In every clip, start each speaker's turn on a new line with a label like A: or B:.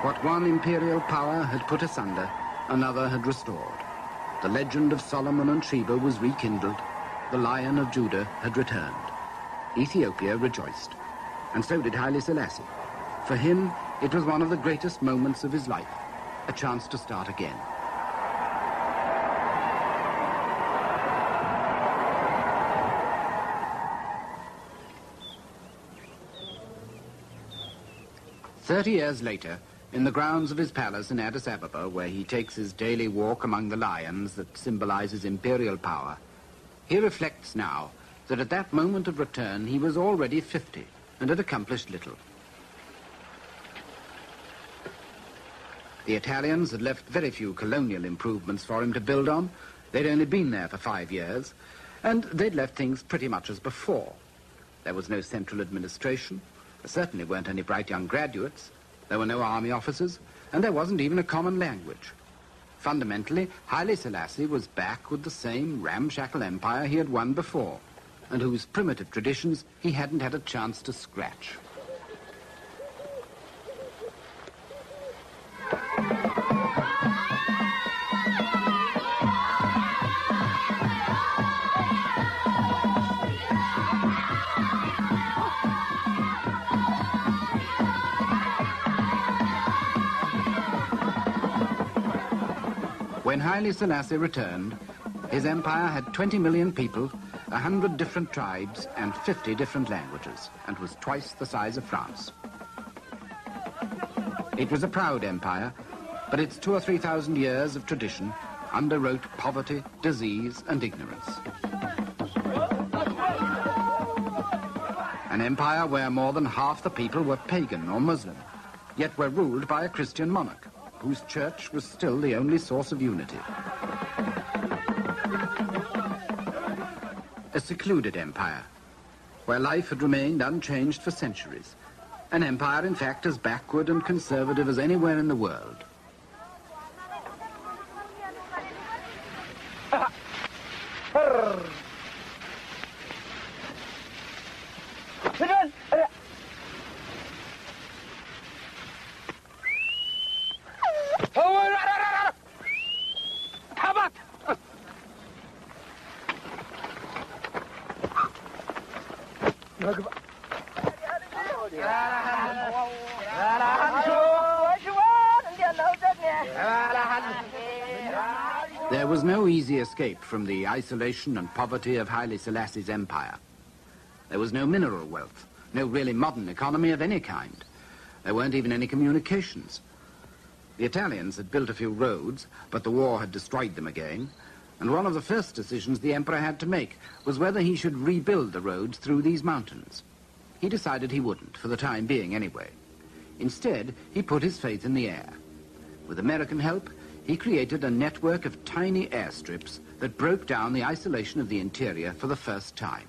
A: What one imperial power had put asunder, another had restored. The legend of Solomon and Sheba was rekindled. The Lion of Judah had returned. Ethiopia rejoiced, and so did Haile Selassie. For him, it was one of the greatest moments of his life, a chance to start again. "30 years later, in the grounds of his palace in Addis Ababa, where he takes his daily walk among the lions that symbolizes imperial power, he reflects now that at that moment of return he was already 50 and had accomplished little. The Italians had left very few colonial improvements for him to build on. They'd only been there for 5 years, and they'd left things pretty much as before. There was no central administration. There certainly weren't any bright young graduates. There were no army officers, and there wasn't even a common language. Fundamentally, Haile Selassie was back with the same ramshackle empire he had won before, and whose primitive traditions he hadn't had a chance to scratch. When Haile Selassie returned, his empire had 20 million people, 100 different tribes, and 50 different languages, and was twice the size of France. It was a proud empire, but its 2,000 or 3,000 years of tradition underwrote poverty, disease, and ignorance. An empire where more than half the people were pagan or Muslim, yet were ruled by a Christian monarch, whose church was still the only source of unity. A secluded empire, where life had remained unchanged for centuries. An empire, in fact, as backward and conservative as anywhere in the world. There was no easy escape from the isolation and poverty of Haile Selassie's empire. There was no mineral wealth, no really modern economy of any kind. There weren't even any communications. The Italians had built a few roads, but the war had destroyed them again, and one of the first decisions the emperor had to make was whether he should rebuild the roads through these mountains. He decided he wouldn't, for the time being anyway. Instead, he put his faith in the air. With American help, he created a network of tiny airstrips that broke down the isolation of the interior for the first time.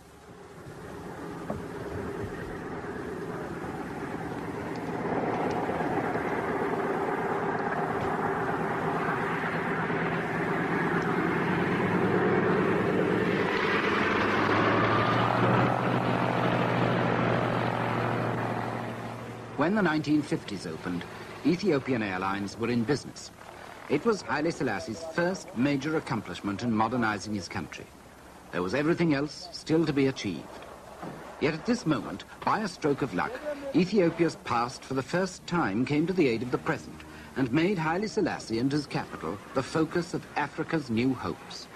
A: When the 1950s opened, Ethiopian Airlines were in business. It was Haile Selassie's first major accomplishment in modernizing his country. There was everything else still to be achieved. Yet at this moment, by a stroke of luck, Ethiopia's past for the first time came to the aid of the present and made Haile Selassie and his capital the focus of Africa's new hopes.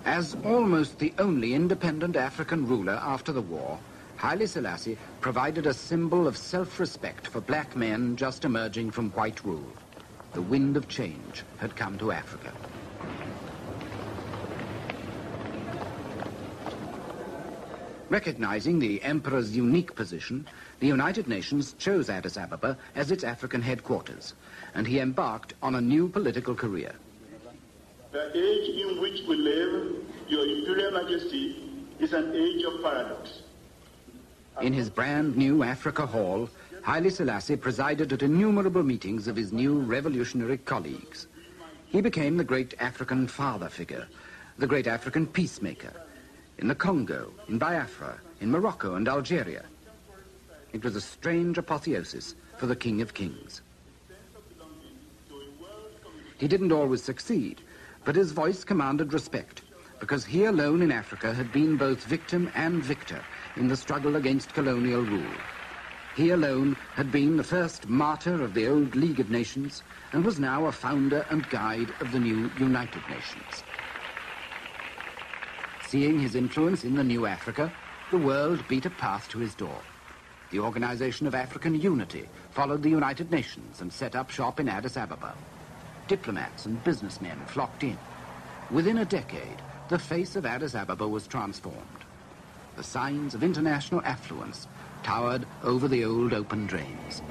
A: As almost the only independent African ruler after the war, Haile Selassie provided a symbol of self-respect for black men just emerging from white rule. The wind of change had come to Africa. Recognizing the emperor's unique position, the United Nations chose Addis Ababa as its African headquarters, and he embarked on a new political career.
B: The age in which we live, Your Imperial Majesty, is an age of paradox.
A: In his brand new Africa Hall, Haile Selassie presided at innumerable meetings of his new revolutionary colleagues. He became the great African father figure, the great African peacemaker, in the Congo, in Biafra, in Morocco and Algeria. It was a strange apotheosis for the King of Kings. He didn't always succeed, but his voice commanded respect, because he alone in Africa had been both victim and victor in the struggle against colonial rule. He alone had been the first martyr of the old League of Nations and was now a founder and guide of the new United Nations. Seeing his influence in the new Africa, the world beat a path to his door. The Organization of African Unity followed the United Nations and set up shop in Addis Ababa. Diplomats and businessmen flocked in. Within a decade, the face of Addis Ababa was transformed. The signs of international affluence towered over the old open drains.